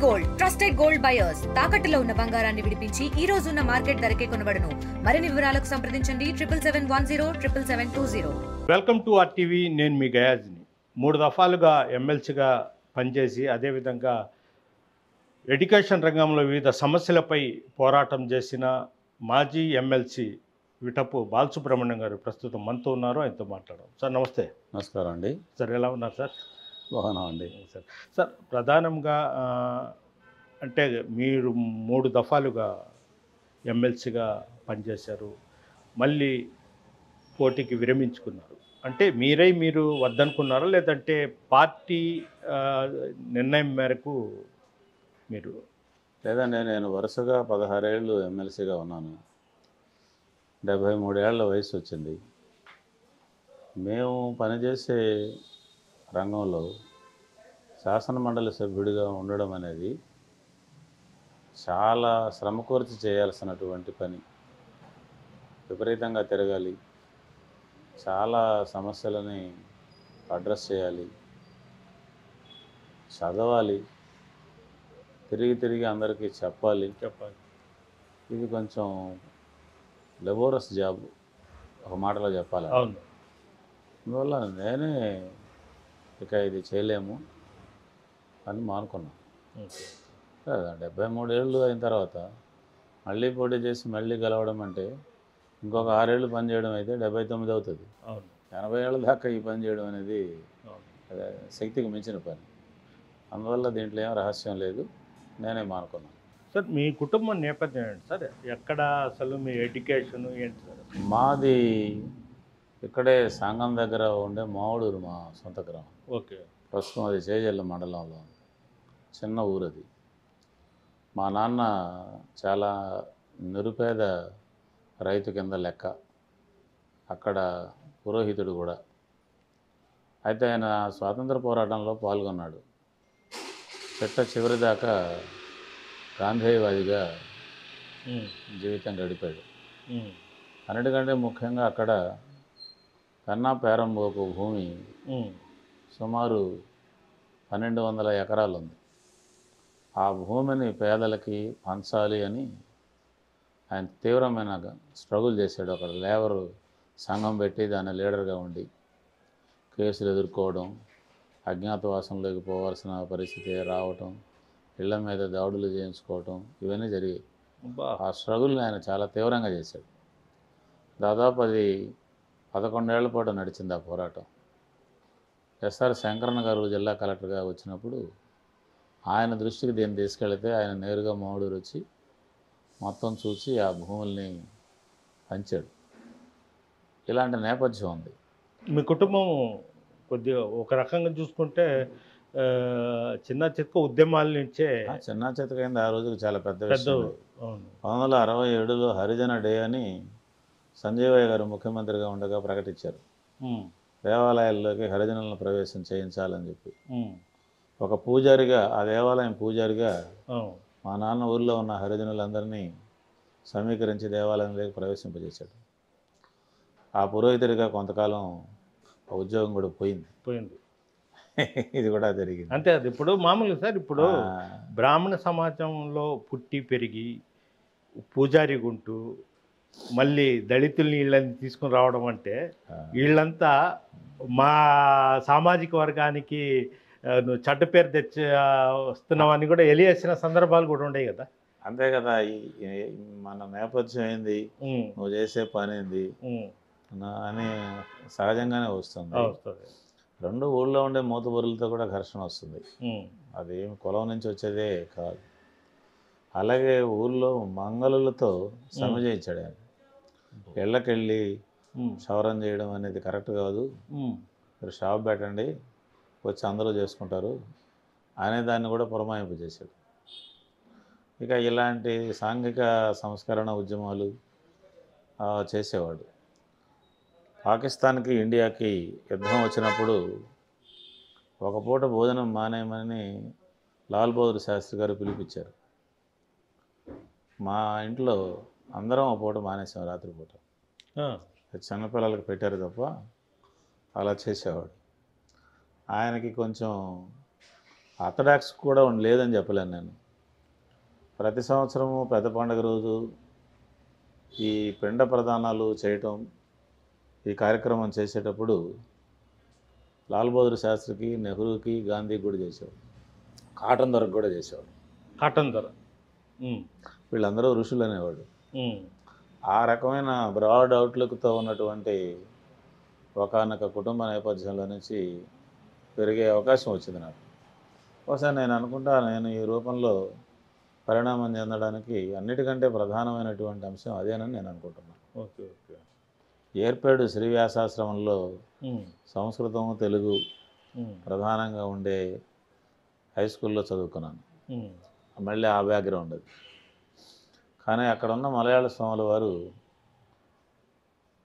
Gold trusted gold buyers తాకట్టులో ఉన్న బంగారాన్ని విడిపించి ఈ రోజు ఉన్న మార్కెట్ ధరకే కొనబడును. మరిన్ని వివరాలకు సంప్రదించండి 7771077720. Welcome to RTV. నేను మీ గయాజ్ని. 3 దఫాలుగా ఎమ్మెల్సీగా పనిచేసి అదేవిధంగా ఎడ్యుకేషన్ రంగంలో వివిధ సమస్యలపై పోరాటం చేసిన మాజీ ఎమ్మెల్సీ విటపు బాలసుబ్రహ్మణ్యం గారు ప్రస్తుతం మనతో ఉన్నారు. ఆయనతో మాట్లాడడం. సార్ నమస్తే. నమస్కారం అండి. సార్ ఎలా ఉన్నారు సార్? బాగున్నామండి. సార్ ప్రధానంగా అంటే మీరు 3 దఫాలుగా ఎమ్మెల్సీగా పనిచేశారు, మళ్ళీ పోటీకి విరమించుకున్నారు. అంటే మీరు వద్దనుకున్నారా లేదంటే పార్టీ నిర్ణయం మేరకు మీరు? లేదండి, నేను వరుసగా 16 ఏళ్ళు ఎమ్మెల్సీగా ఉన్నాను. 73 ఏళ్ల వయసు వచ్చింది. మేము పనిచేసే రంగంలో శాసన మండలి సభ్యుడిగా ఉండడం అనేది చాలా శ్రమకూర్చి చేయాల్సినటువంటి పని. విపరీతంగా తిరగాలి, చాలా సమస్యలని అడ్రస్ చేయాలి, చదవాలి, తిరిగి అందరికీ చెప్పాలి. ఇది కొంచెం లెబోరస్ జాబ్, ఒక మాటలో చెప్పాలి. అవును. అందువల్ల నేనే ఇక ఇది చేయలేము అని మానుకున్నాను. 73 ఏళ్ళు అయిన తర్వాత మళ్ళీ పోటీ చేసి మళ్ళీ గెలవడం అంటే ఇంకొక 6 ఏళ్ళు పని చేయడం అయితే 79 అవుతుంది. 80 ఏళ్ళ దాకా ఈ పని చేయడం అనేది శక్తికి మించిన పని. అందువల్ల దీంట్లో ఏం రహస్యం లేదు, నేనే మానుకున్నాను. సార్ మీ కుటుంబం నేపథ్యం ఏంటి సార్? ఎక్కడ అసలు మీ ఎడ్యుకేషన్ ఏంటి సార్? మాది ఇక్కడే సంగం దగ్గర ఉండే మావుడూరు, మా సొంత గ్రామం. ఓకే. ప్రస్తుతం అది చేజల్ల మండలంలో చిన్న ఊరు అది. మా నాన్న చాలా నిరుపేద రైతు కింద లెక్క, అక్కడ పురోహితుడు కూడా. అయితే ఆయన స్వాతంత్ర పోరాటంలో పాల్గొన్నాడు. చివరి దాకా గాంధేయవాదిగా జీవితం గడిపాడు. అన్నిటికంటే ముఖ్యంగా అక్కడ పెన్నా పేరంబోకు భూమి సుమారు 1200 ఎకరాలు ఉంది. ఆ భూమిని పేదలకి పంచాలి అని ఆయన తీవ్రమైన స్ట్రగుల్ చేశాడు. అక్కడ లేబర్ సంఘం పెట్టి దాని లీడర్గా ఉండి కేసులు ఎదుర్కోవడం, అజ్ఞాతవాసంలోకి పోవాల్సిన పరిస్థితి రావటం, ఇళ్ల మీద దాడులు చేయించుకోవటం, ఇవన్నీ జరిగాయి. ఆ స్ట్రగుల్ని ఆయన చాలా తీవ్రంగా చేశాడు. దాదాపు అది 11 ఏళ్ల పాటు నడిచింది ఆ పోరాటం. ఎస్ఆర్ శంకరన్న గారు జిల్లా కలెక్టర్గా వచ్చినప్పుడు ఆయన దృష్టికి దీన్ని తీసుకెళ్తే ఆయన నేరుగా మావుడూరు వచ్చి మొత్తం చూసి ఆ భూముల్ని పంచాడు. ఇలాంటి నేపథ్యం ఉంది. మీ కుటుంబం కొద్దిగా ఒక రకంగా చూసుకుంటే చిన్న చితక ఉద్యమాల నుంచే చిన్న చితకైంది. ఆ రోజుకి చాలా పెద్ద విషయం. 1967లో హరిజన డే అని సంజీవయ్య గారు ముఖ్యమంత్రిగా ఉండగా ప్రకటించారు. దేవాలయాల్లోకి హరిజనులను ప్రవేశం చేయించాలని చెప్పి ఒక పూజారిగా, ఆ దేవాలయం పూజారిగా మా నాన్న ఊళ్ళో ఉన్న హరిజనులందరినీ సమీకరించి దేవాలయంలోకి ప్రవేశింపజేశాడు. ఆ పురోహితుడిగా కొంతకాలం ఉద్యోగం కూడా పోయింది. ఇది కూడా జరిగింది. అంతే. అది ఇప్పుడు మామూలుగా సార్, ఇప్పుడు బ్రాహ్మణ సమాజంలో పుట్టి పెరిగి పూజారి గుంటూ మళ్ళీ దళితుల్ని వీళ్ళని తీసుకుని రావడం అంటే వీళ్ళంతా మా సామాజిక వర్గానికి నువ్వు చెడ్డ పేరు తెచ్చి వస్తున్నావని కూడా ఎలియేసిన సందర్భాలు కూడా ఉండేవి కదా. అంతే కదా. మన నేపథ్యం ఏంది, నువ్వు చేసే పని ఏంది అని సహజంగానే వస్తుంది. రెండు ఊళ్ళో ఉండే మూతబొరులతో కూడా ఘర్షణ వస్తుంది. అది కులం నుంచి వచ్చేదే కాదు. అలాగే ఊళ్ళో మంగళులతో సమ్మె చేయించాడు ఆయన. ఇళ్ళకెళ్ళి క్షవరం చేయడం అనేది కరెక్ట్ కాదు, మీరు షాప్ పెట్టండి, వచ్చి అందరూ చేసుకుంటారు అనే దాన్ని కూడా పురమాయింపు చేశాడు. ఇక ఇలాంటి సాంఘిక సంస్కరణ ఉద్యమాలు చేసేవాడు. పాకిస్తాన్కి ఇండియాకి యుద్ధం వచ్చినప్పుడు ఒక పూట భోజనం మానేయమని లాల్ బహదూర్ శాస్త్రి గారు పిలిపించారు. మా ఇంట్లో అందరం ఒక పూట మానేసాం, రాత్రిపూట. చిన్నపిల్లలకు పెట్టారు తప్ప అలా చేసేవాడు. ఆయనకి కొంచెం ఆర్థడాక్స్ కూడా లేదని చెప్పలేను నేను. ప్రతి సంవత్సరము పెద్ద పండుగ రోజు ఈ పిండ ప్రదానాలు చేయటం, ఈ కార్యక్రమం చేసేటప్పుడు లాల్ బహదూర్ శాస్త్రికి, నెహ్రూకి, గాంధీకి కూడా చేసేవాడు. కాటన్ దొరకు కూడా చేసేవాడు. కాటన్ ధర. వీళ్ళందరూ ఋషులు అనేవాడు. ఆ రకమైన బ్రాడ్ అవుట్లుక్తో ఉన్నటువంటి ఒకానొక కుటుంబ నేపథ్యంలో నుంచి పెరిగే అవకాశం వచ్చింది నాకు. బహుశా నేను అనుకుంటా, నేను ఈ రూపంలో పరిణామం చెందడానికి అన్నిటికంటే ప్రధానమైనటువంటి అంశం అదేనని నేను అనుకుంటున్నాను. Okay okay. ఏర్పేడు శ్రీ వ్యాసాశ్రమంలో సంస్కృతం, తెలుగు ప్రధానంగా ఉండే హై స్కూల్లో చదువుకున్నాను. మళ్ళీ ఆ బ్యాక్గ్రౌండ్ అది. కానీ అక్కడ ఉన్న మలయాళ స్వాముల వారు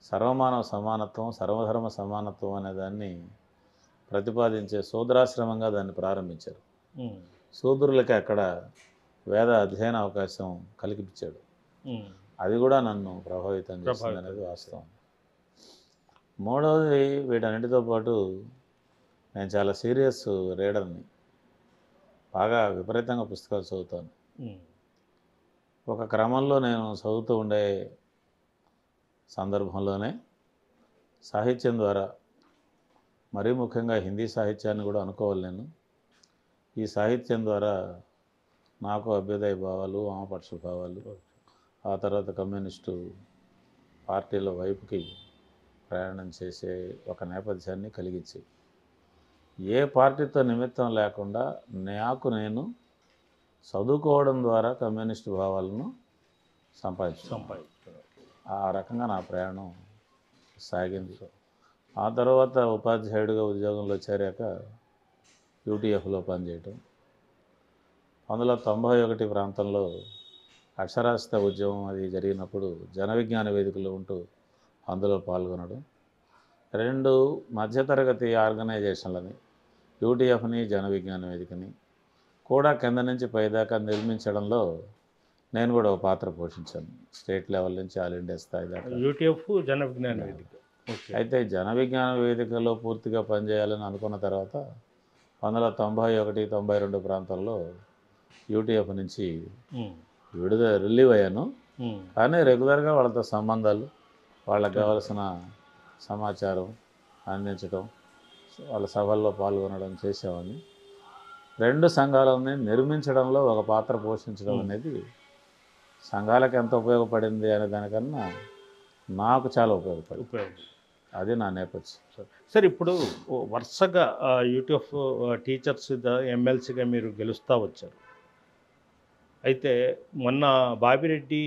సర్వమానవ సమానత్వం, సర్వధర్మ సమానత్వం అనే దాన్ని ప్రతిపాదించే శూద్రాశ్రమంగా దాన్ని ప్రారంభించారు. శూద్రులకి అక్కడ వేద అధ్యయన అవకాశం కల్పించాడు. అది కూడా నన్ను ప్రభావితం చేస్తుంది అనేది వాస్తవం. మూడవది, వీటన్నిటితో పాటు నేను చాలా సీరియస్ రీడర్ని. బాగా విపరీతంగా పుస్తకాలు చదువుతాను. ఒక క్రమంలో నేను చదువుతూ ఉండే సందర్భంలోనే సాహిత్యం ద్వారా, మరీ ముఖ్యంగా హిందీ సాహిత్యాన్ని కూడా అనుకోవాలి నేను. ఈ సాహిత్యం ద్వారా నాకు అభ్యుదయ భావాలు, వామపక్ష భావాలు, ఆ తర్వాత కమ్యూనిస్టు పార్టీల వైపుకి ప్రయాణం చేసే ఒక నేపథ్యాన్ని కలిగించి, ఏ పార్టీతో నిమిత్తం లేకుండా నాకు నేను చదువుకోవడం ద్వారా కమ్యూనిస్టు భావాలను సంపాదించుకున్నాను. ఆ రకంగా నా ప్రయాణం సాగింది. ఆ తర్వాత ఉపాధ్యాయుడిగా ఉద్యోగంలో చేరాక యూటీఎఫ్లో పనిచేయటం, 1991 ప్రాంతంలో అక్షరాస్యత ఉద్యమం అది జరిగినప్పుడు జన విజ్ఞాన వేదికలో ఉంటూ అందులో పాల్గొనడం, 2 మధ్యతరగతి ఆర్గనైజేషన్లని, యూటీఎఫ్ని, జన విజ్ఞాన వేదికని కూడా కింద నుంచి పైదాకా నిర్మించడంలో నేను కూడా ఒక పాత్ర పోషించాను. స్టేట్ లెవెల్ నుంచి ఆల్ ఇండియా స్థాయి దాకా. యూటీఎఫ్, జన విజ్ఞాన వేదిక. అయితే జన విజ్ఞాన వేదికలో పూర్తిగా పనిచేయాలని అనుకున్న తర్వాత 1991, 92 ప్రాంతంలో యూటీఎఫ్ నుంచి రిలీవ్ అయ్యాను. కానీ రెగ్యులర్గా వాళ్ళతో సంబంధాలు, వాళ్ళకి కావాల్సిన సమాచారం అందించడం, వాళ్ళ సభల్లో పాల్గొనడం చేసేవాడిని. 2 సంఘాలని నిర్మించడంలో ఒక పాత్ర పోషించడం అనేది సంఘాలకు ఎంత ఉపయోగపడింది అనే దానికన్నా నాకు చాలా ఉపయోగపడింది. అది నా నేపథ్యం. సార్, ఇప్పుడు వరుసగా యూటీఎఫ్ టీచర్స్ ఎమ్మెల్సీగా మీరు గెలుస్తూ వచ్చారు. అయితే మొన్న బాపిరెడ్డి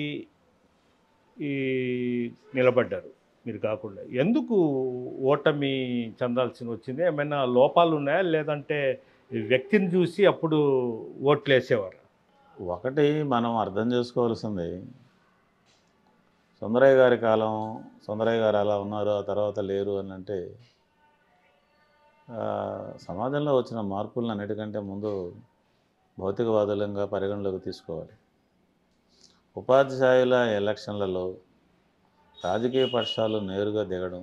నిలబడ్డారు మీరు కాకుండా. ఎందుకు ఓటమి చెందాల్సి వచ్చింది? ఏమైనా లోపాలు ఉన్నాయా, లేదంటే వ్యక్తిని చూసి అప్పుడు ఓట్లు వేసేవారు? ఒకటి మనం అర్థం చేసుకోవాల్సింది, సుందరయ్య గారి కాలం, సుందరయ్య గారు అలా ఉన్నారు, ఆ తర్వాత లేరు అని అంటే సమాజంలో వచ్చిన మార్పులను అన్నిటికంటే ముందు భౌతికవాదులంగా పరిగణలోకి తీసుకోవాలి. ఉపాధ్యాయుల ఎలక్షన్లలో రాజకీయ పక్షాలు నేరుగా దిగడం,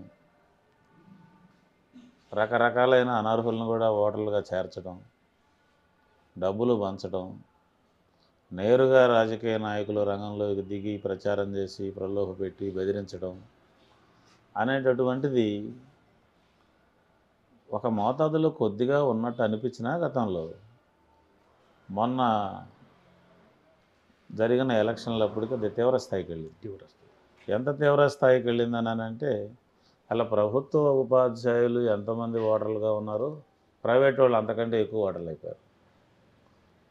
రకరకాలైన అనర్హులను కూడా ఓటర్లుగా చేర్చడం, డబ్బులు పంచడం, నేరుగా రాజకీయ నాయకులు రంగంలోకి దిగి ప్రచారం చేసి ప్రలోభ పెట్టి బెదిరించడం అనేటటువంటిది ఒక మోతాదులో కొద్దిగా ఉన్నట్టు అనిపించినా గతంలో, మొన్న జరిగిన ఎలక్షన్లప్పటికీ అది తీవ్ర స్థాయికి వెళ్ళింది. ఎంత తీవ్ర స్థాయికి వెళ్ళిందని అంటే, అలా ప్రభుత్వ ఉపాధ్యాయులు ఎంతమంది ఓటర్లుగా ఉన్నారో ప్రైవేట్ వాళ్ళు అంతకంటే ఎక్కువ ఓటర్లు అయిపోయారు.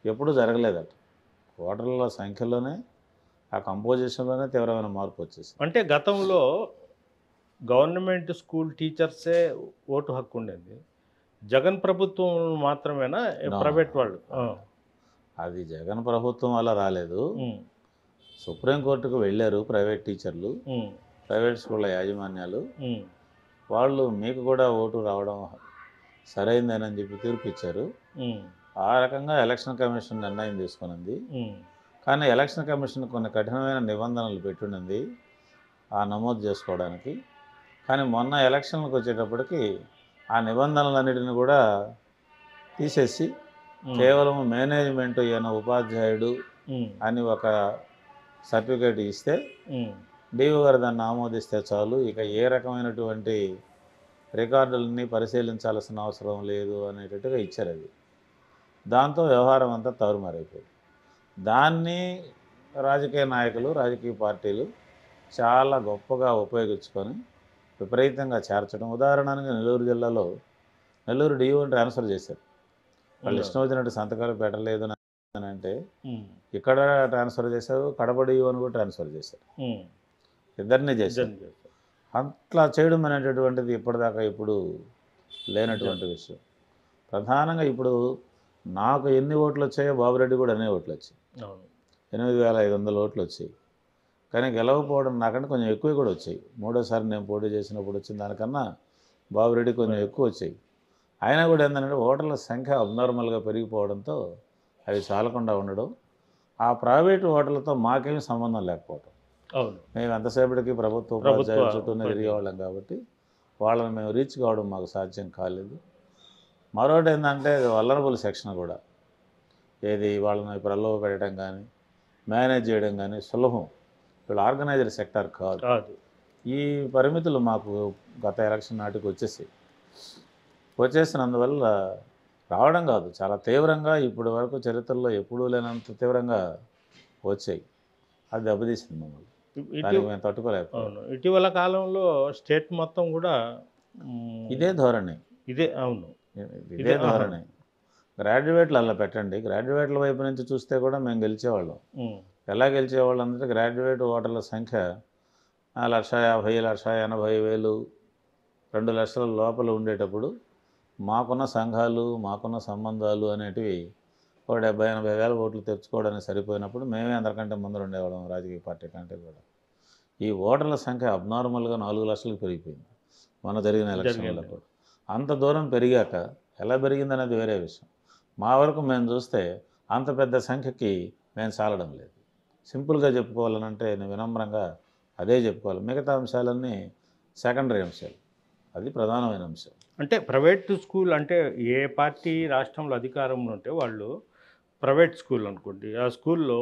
ఎప్పుడూ జరగలేదట. ఓటర్ల సంఖ్యలోనే, ఆ కంపోజిషన్లోనే తీవ్రమైన మార్పు వచ్చేసింది. అంటే గతంలో గవర్నమెంట్ స్కూల్ టీచర్సే ఓటు హక్కు ఉండేది, జగన్ ప్రభుత్వం మాత్రమేనా ప్రైవేట్ వాళ్ళు? అది జగన్ ప్రభుత్వం వల్ల రాలేదు. సుప్రీంకోర్టుకు వెళ్ళారు ప్రైవేట్ టీచర్లు, ప్రైవేట్ స్కూళ్ళ యాజమాన్యాలు. వాళ్ళు మీకు కూడా ఓటు రావడం సరైందేనని చెప్పి తీర్పు ఇచ్చారు. ఆ రకంగా ఎలక్షన్ కమిషన్ నిర్ణయం తీసుకున్నది. కానీ ఎలక్షన్ కమిషన్ కొన్ని కఠినమైన నిబంధనలు పెట్టుండింది ఆ నమోదు చేసుకోవడానికి. కానీ మొన్న ఎలక్షన్లకు వచ్చేటప్పటికి ఆ నిబంధనలన్నిటిని కూడా తీసేసి కేవలం మేనేజ్మెంట్ ఈయన ఉపాధ్యాయుడు అని ఒక సర్టిఫికేట్ ఇస్తే డిఓ గారు దాన్ని ఆమోదిస్తే చాలు, ఇక ఏ రకమైనటువంటి రికార్డులని పరిశీలించాల్సిన అవసరం లేదు అనేటట్టుగా ఇచ్చారు. అది దాంతో వ్యవహారం అంతా తారుమారైపోయింది. దాన్ని రాజకీయ నాయకులు, రాజకీయ పార్టీలు చాలా గొప్పగా ఉపయోగించుకొని విపరీతంగా చేర్చడం. ఉదాహరణకి నెల్లూరు జిల్లాలో నెల్లూరు డిఓని ట్రాన్స్ఫర్ చేశారు. వాళ్ళు ఇష్టం వచ్చినట్టు సంతకాలు పెట్టలేదు అని అంటే ఇక్కడ ట్రాన్స్ఫర్ చేశారు, కడప డిఓని కూడా ట్రాన్స్ఫర్ చేశారు, ఇద్దరిని చేశారు. అట్లా చేయడం అనేటటువంటిది ఇప్పటిదాకా ఇప్పుడు లేనటువంటి విషయం. ప్రధానంగా ఇప్పుడు నాకు ఎన్ని ఓట్లు వచ్చాయో బాబురెడ్డి కూడా అనే ఓట్లు వచ్చాయి, 8,500 ఓట్లు వచ్చాయి. కానీ గెలవకపోవడం నాకంటే కొంచెం ఎక్కువ కూడా వచ్చాయి. మూడోసారి నేను పోటీ చేసినప్పుడు వచ్చిన దానికన్నా బాబురెడ్డి కొంచెం ఎక్కువ వచ్చాయి. అయినా కూడా ఏంటంటే ఓటర్ల సంఖ్య అబ్నార్మల్గా పెరిగిపోవడంతో అవి చాలకుండా ఉండడం, ఆ ప్రైవేటు ఓటర్లతో మాకేమీ సంబంధం లేకపోవడం. మేము ఎంతసేపటికి ప్రభుత్వ ఉపాధ్యాయుల చుట్టూనే తిరిగేవాళ్ళం కాబట్టి వాళ్ళని మేము రీచ్ కావడం మాకు సాధ్యం కాలేదు. మరొకటి ఏంటంటే వల్నరబుల్ సెక్షన్ కూడా, ఏది వాళ్ళని ప్రలోభ పెట్టడం కానీ మేనేజ్ చేయడం కానీ సులభం. వీళ్ళు ఆర్గనైజర్ సెక్టార్ కాదు. ఈ పరిమితులు మాకు గత ఎలక్షన్ నాటికి వచ్చేసినందువల్ల రావడం కాదు, చాలా తీవ్రంగా ఇప్పటి వరకు చరిత్రలో ఎప్పుడూ లేనంత తీవ్రంగా వచ్చాయి. అది దెబ్బతీసింది మమ్మల్ని, మేము తట్టుకోలేకపోయాం. ఇటీవల కాలంలో స్టేట్ మొత్తం కూడా ఇదే ధోరణి. ఇదే ధోరణి. గ్రాడ్యుయేట్లు అలా పెట్టండి, గ్రాడ్యుయేట్ల వైపు నుంచి చూస్తే కూడా మేము గెలిచేవాళ్ళం. ఎలా గెలిచేవాళ్ళం అంటే గ్రాడ్యుయేట్ ఓటర్ల సంఖ్య 1,50,000, 1,80,000, 2 లక్షల లోపల ఉండేటప్పుడు మాకున్న సంఘాలు, మాకున్న సంబంధాలు అనేటివి 70,000, 80,000 ఓట్లు తెచ్చుకోవడానికి సరిపోయినప్పుడు మేమే అందరికంటే ముందర ఉండేవాళ్ళం రాజకీయ పార్టీ కంటే కూడా. ఈ ఓటర్ల సంఖ్య అబ్నార్మల్గా 4 లక్షలకు పెరిగిపోయింది మొన్న జరిగిన ఎలక్షన్లలో కూడా. అంత దూరం పెరిగాక ఎలా పెరిగిందనేది వేరే విషయం. మా వరకు మేము చూస్తే అంత పెద్ద సంఖ్యకి మేము చాలడం లేదు. సింపుల్గా చెప్పుకోవాలనంటే నేను వినమ్రంగా అదే చెప్పుకోవాలి. మిగతా అంశాలన్నీ సెకండరీ అంశాలు, అది ప్రధానమైన అంశం. అంటే ప్రైవేట్ స్కూల్ అంటే ఏ పార్టీ రాష్ట్రంలో అధికారంలో ఉంటే వాళ్ళు ప్రైవేట్ స్కూల్ అనుకోండి, ఆ స్కూల్లో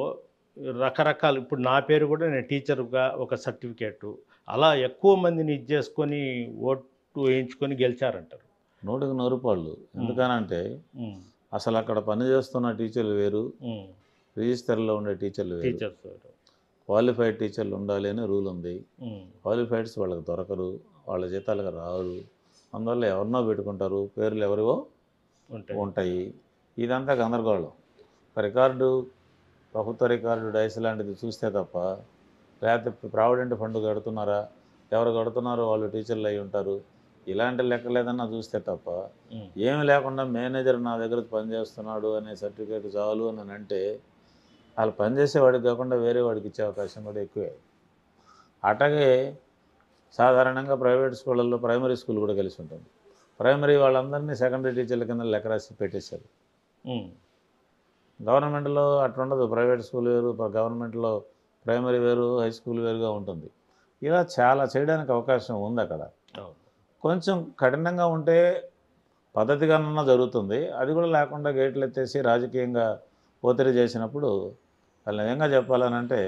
రకరకాలు, ఇప్పుడు నా పేరు కూడా నేను టీచర్గా ఒక సర్టిఫికేటు, అలా ఎక్కువ మందిని చేసుకొని ఓటు వేయించుకొని గెలిచారంటారు. 100కి 100 రూపాయలు. ఎందుకనంటే అసలు అక్కడ పనిచేస్తున్న టీచర్లు వేరు, రిజిస్టర్లో ఉండే టీచర్లు వేరు. క్వాలిఫైడ్ టీచర్లు ఉండాలి అని రూల్ ఉంది. క్వాలిఫైడ్స్ వాళ్ళకి దొరకరు, వాళ్ళ జీతాలకు రారు. అందువల్ల ఎవరినో పెట్టుకుంటారు, పేర్లు ఎవరివో ఉంటాయి. ఇదంతా గందరగోళం. రికార్డు, ప్రభుత్వ రికార్డు డైస్ లాంటిది చూస్తే తప్ప, లేకపోతే ప్రావిడెంట్ ఫండ్ కడుతున్నారా, ఎవరు కడుతున్నారో వాళ్ళు టీచర్లు అయి ఉంటారు, ఇలాంటి లెక్కలేదన్నా చూస్తే తప్ప ఏమి లేకుండా మేనేజర్ నా దగ్గర పనిచేస్తున్నాడు అనే సర్టిఫికేట్ చాలు అని అంటే వాళ్ళు పనిచేసేవాడికి కాకుండా వేరే వాడికి ఇచ్చే అవకాశం కూడా ఎక్కువే. అట్లాగే సాధారణంగా ప్రైవేట్ స్కూళ్ళల్లో ప్రైమరీ స్కూల్ కూడా కలిసి ఉంటుంది. ప్రైమరీ వాళ్ళందరినీ సెకండరీ టీచర్ల కింద లెక్క రాసి పెట్టేశారు. గవర్నమెంట్లో అట్లుండదు. ప్రైవేట్ స్కూల్ వేరు, గవర్నమెంట్లో ప్రైమరీ వేరు, హై స్కూల్ వేరుగా ఉంటుంది. ఇలా చాలా చేయడానికి అవకాశం ఉంది అక్కడ. కొంచెం కఠినంగా ఉంటే పద్ధతిగానన్నా జరుగుతుంది. అది కూడా లేకుండా గేట్లు ఎత్తేసి రాజకీయంగా ఒత్తిడి చేసినప్పుడు వాళ్ళు నిజంగా చెప్పాలనంటే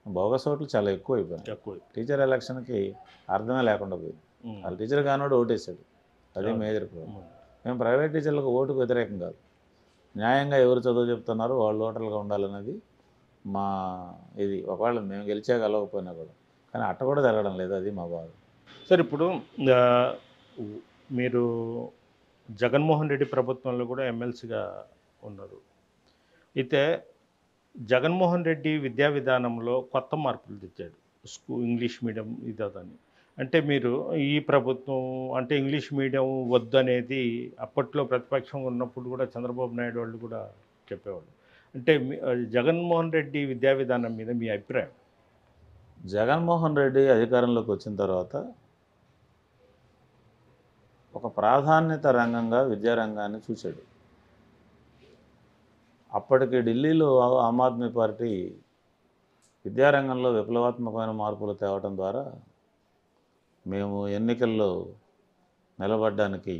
బోగస్ ఓట్లు చాలా ఎక్కువ అయిపోయినాయి. టీచర్ ఎలక్షన్కి అర్థమే లేకుండా పోయింది. వాళ్ళు టీచర్ కానివాడు ఓటేశాడు, అదే మేజర్ ప్రాబ్లం. మేము ప్రైవేట్ టీచర్లకు ఓటుకు వ్యతిరేకం కాదు, న్యాయంగా ఎవరు చదువు చెప్తున్నారో వాళ్ళు ఓటర్లుగా ఉండాలన్నది మా ఇది. ఒకవేళ మేము గెలవకపోయినా కూడా, కానీ అట్ట కూడా జరగడం లేదు, అది మా బాధ. సార్, ఇప్పుడు మీరు జగన్మోహన్ రెడ్డి ప్రభుత్వంలో కూడా ఎమ్మెల్సీగా ఉన్నారు. అయితే జగన్మోహన్ రెడ్డి విద్యా విధానంలో కొత్త మార్పులు తెచ్చాడు, ఇంగ్లీష్ మీడియం ఇదని. అంటే మీరు ఈ ప్రభుత్వం అంటే ఇంగ్లీష్ మీడియం వద్దు అనేది అప్పట్లో ప్రతిపక్షంగా ఉన్నప్పుడు కూడా చంద్రబాబు నాయుడు వాళ్ళు కూడా చెప్పేవాళ్ళు. అంటే జగన్మోహన్ రెడ్డి విద్యా విధానం మీద మీ అభిప్రాయం? జగన్మోహన్ రెడ్డి అధికారంలోకి వచ్చిన తర్వాత ఒక ప్రాధాన్యత రంగంగా విద్యారంగాన్ని చూశాడు. అప్పటికి ఢిల్లీలో ఆమ్ ఆద్మీ పార్టీ విద్యారంగంలో విప్లవాత్మకమైన మార్పులు తేవడం ద్వారా మేము ఎన్నికల్లో నిలబడడానికి